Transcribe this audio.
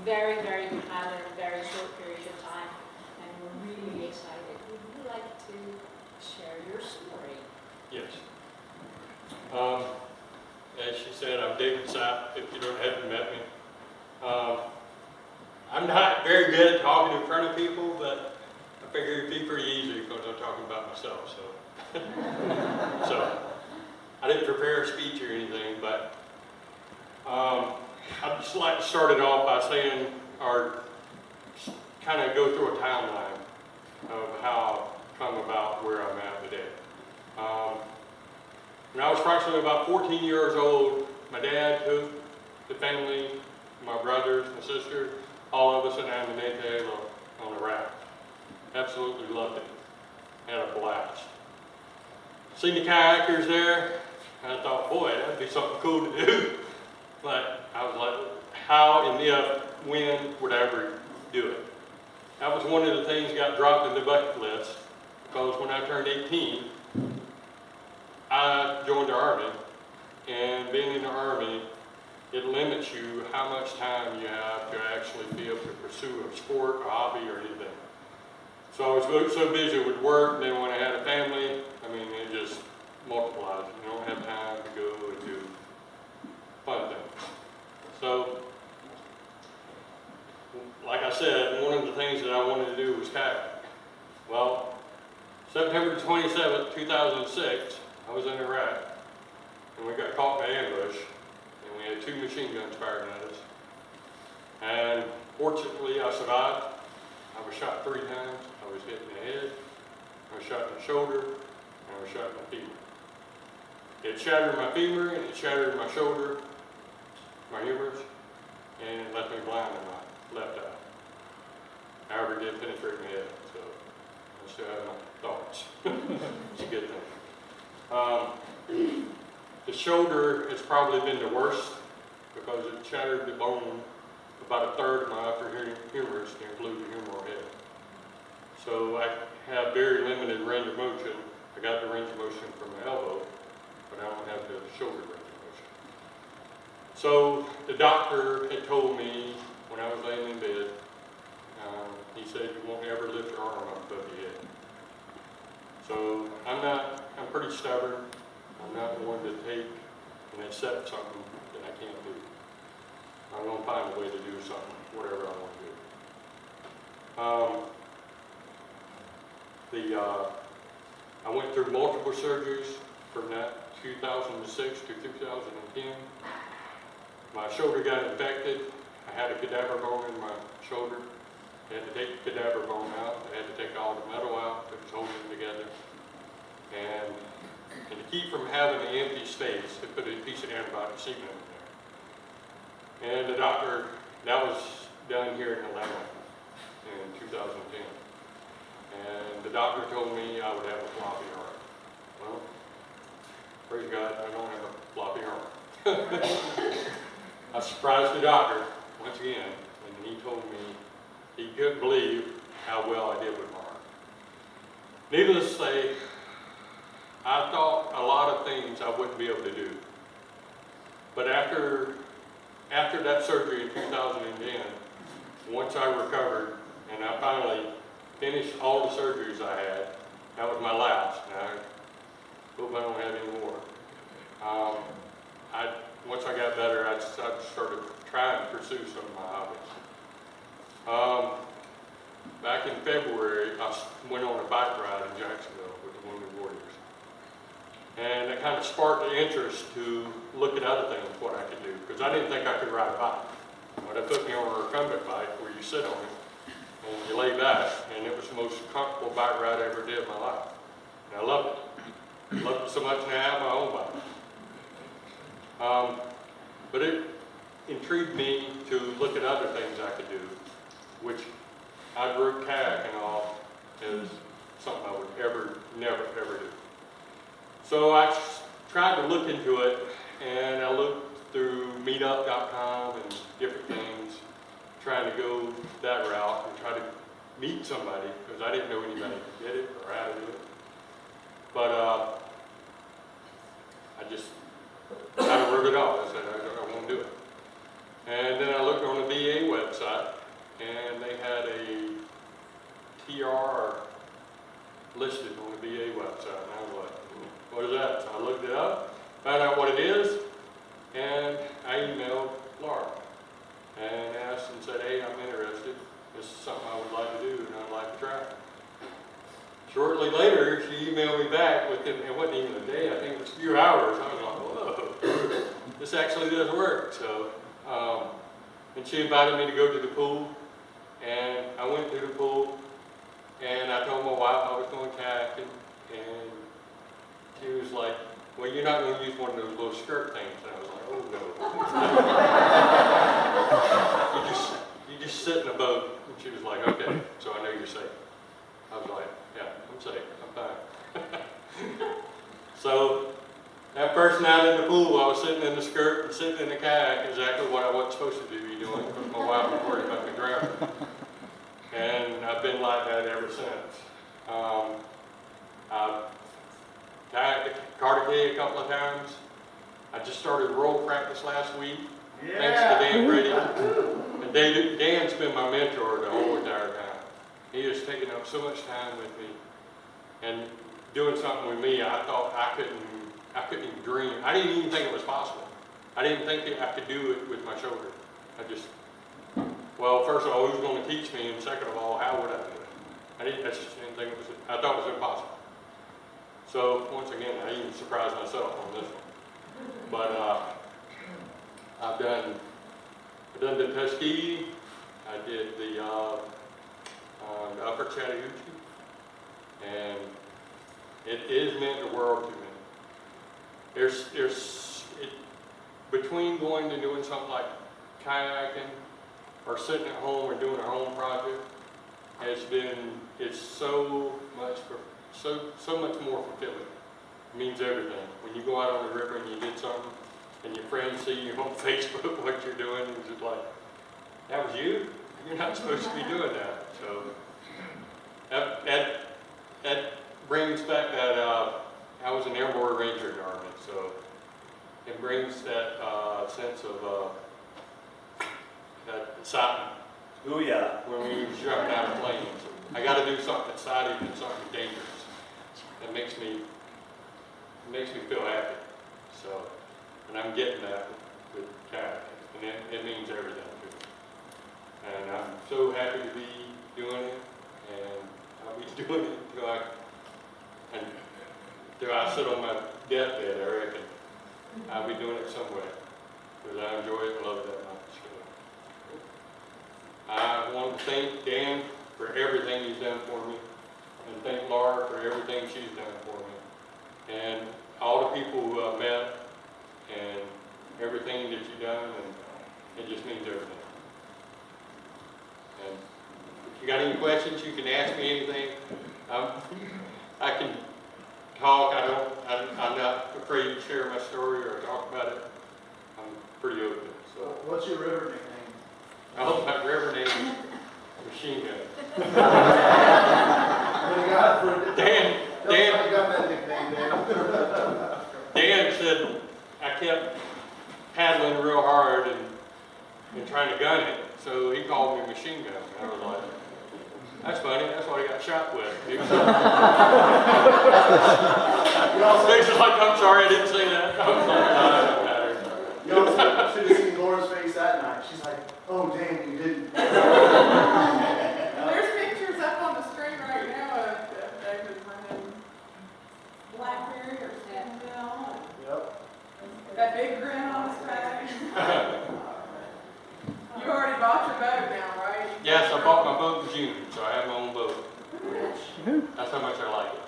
very, very matter of very short period of time, and we're really excited. Would you like to share your story? Yes. As she said, I'm David Sapp, if you haven't met me. I'm not very good at talking in front of people, but I figure it'd be pretty easy because I'm talking about myself. So, so I didn't prepare a speech or anything, but I'd just like to start it off by saying, or kind of go through a timeline of how I've come about where I'm at today. When I was approximately about 14 years old, my dad took the family, my brothers, my sister, all of us down to Nate on a raft. Absolutely loved it. Had a blast. Seen the kayakers there, and I thought, boy, that'd be something cool to do. But I was like, how and if, when would I ever do it? That was one of the things that got dropped in the bucket list, because when I turned 18, I joined the Army, and being in the Army, it limits you how much time you have to actually be able to pursue a sport, a hobby, or anything. So I was so busy with work, and then when I had a family, I mean, it just multiplies. You don't have time to go and do fun things. So, like I said, one of the things that I wanted to do was kayak. Well, September 27th, 2006, I was in Iraq, and we got caught by ambush, and we had 2 machine guns fired at us. And fortunately, I survived. I was shot 3 times. I was hit in the head, I was shot in the shoulder, and I was shot in the femur. It shattered my femur, and it shattered my shoulder, my humerus, and it left me blind in my left eye. However, it did penetrate my head, so I still have my thoughts. It's a good thing. The shoulder has probably been the worst because it shattered the bone about a third of my upper humerus and including the humeral head. So I have very limited range of motion. I got the range of motion from my elbow, but I don't have the shoulder range of motion. So the doctor had told me when I was laying in bed, he said, you won't ever lift your arm up above your head. So I'm pretty stubborn. I'm not one to take and accept something that I can't do. I'm going to find a way to do something, whatever I want to do. I went through multiple surgeries from that 2006 to 2010. My shoulder got infected. I had a cadaver bone in my shoulder. I had to take the cadaver bone out. I had to take all the metal out that was holding it together. And to keep from having an empty space, they put a piece of antibiotic semen in there. And the doctor, that was done here in Atlanta in 2010. And the doctor told me I would have a floppy arm. Well, praise God, I don't have a floppy arm. I surprised the doctor once again, and he told me he couldn't believe how well I did with my arm. Needless to say, I thought a lot of things I wouldn't be able to do. But after that surgery in 2010, once I recovered and I finally finished all the surgeries I had, that was my last. And I hope I don't have any more. Once I got better, I started trying to pursue some of my hobbies. Back in February, I went on a bike ride in Jacksonville with the Wounded Warriors. And it kind of sparked the interest to look at other things, what I could do, because I didn't think I could ride a bike. But they put me on a recumbent bike where you sit on it and you lay back, and it was the most comfortable bike ride I ever did in my life. And I loved it. I loved it so much now I have my own bike. But it intrigued me to look at other things I could do, which I wrote kayaking off as something I would never do. So I tried to look into it, and I looked through meetup.com and different things, trying to go that route and try to meet somebody, because I didn't know anybody who did it or how to do it. But I just kind of wrote it off. I said, I won't do it. And then I looked on the VA website, and they had a TR listed on the VA website, and I was like, what is that? So I looked it up, found out what it is, and I emailed Laura and asked and said, hey, I'm interested. This is something I would like to do, and I'd like to try it. Shortly later, she emailed me back within, it wasn't even a day, I think it was a few hours. I was like, whoa, this actually does work. So, and she invited me to go to the pool, and I went to the pool, and I told my wife I was going kayaking, and she was like, well, you're not going to use one of those little skirt things. And I was like, oh no. you just sit in a boat. And she was like, okay, so I know you're safe. I was like, yeah, I'm safe, I'm fine. So that first night in the pool, I was sitting in the skirt and sitting in the kayak, exactly what I wasn't supposed to be doing, because my wife was worried about me drowning. And I've been like that ever since. I've kayaked Kayaking a couple of times. I just started roll practice last week, thanks to Dan Brady. And Dan's been my mentor the whole entire time. He has taken up so much time with me and doing something with me. I thought I couldn't even dream. I didn't even think it was possible. I didn't think I could do it with my shoulder. Well, first of all, who's going to teach me? And second of all, how would I do it? I just didn't think it was, I thought it was impossible. So once again, I even surprised myself on this one. But I've done the Tuskegee. I did the Upper Chattahoochee, and it is meant the world to me. Between going to doing something like kayaking or sitting at home or doing a home project, it's so much more fulfilling. It means everything. When you go out on the river and you did something, and your friends see you on Facebook what you're doing, it's just like, that was you? You're not supposed to be doing that. So that brings back that I was an airborne ranger in the Army, so it brings that sense of that excitement. Oh yeah. When we were jumping out of planes. I got to do something exciting and something dangerous. That makes me feel happy. So, and I'm getting that with kayaking, and it means everything to me. And I'm so happy to be doing it, and I'll be doing it until I sit on my deathbed, I reckon. I'll be doing it some way, because I enjoy it and love it that much. So, I want to thank Dan for everything he's done for me, and thank Laura for everything she's done for me, and all the people who I've met, and everything that you've done, and it just means everything. And if you got any questions, you can ask me anything. I can talk. I'm not afraid to share my story or talk about it. I'm pretty open. So. What's your river nickname? Oh, my river name is Machine Gun. Dan, You got that nickname, Dan. Dan said I kept paddling real hard and trying to gun it, so he called me Machine Gun. And I was like, that's funny, that's what I got shot with. He was like, I'm sorry, I didn't say that. I was like, no, it doesn't matter. You also should have seen Laura's face that night. She's like, oh, Dan, you didn't. There's pictures up on the screen right now of David running Blackberry or Stanville. Yep. That big grin on his face. You already bought your boat now, right? Yes, I bought my boat in June, so I have my own boat. That's how much I like it.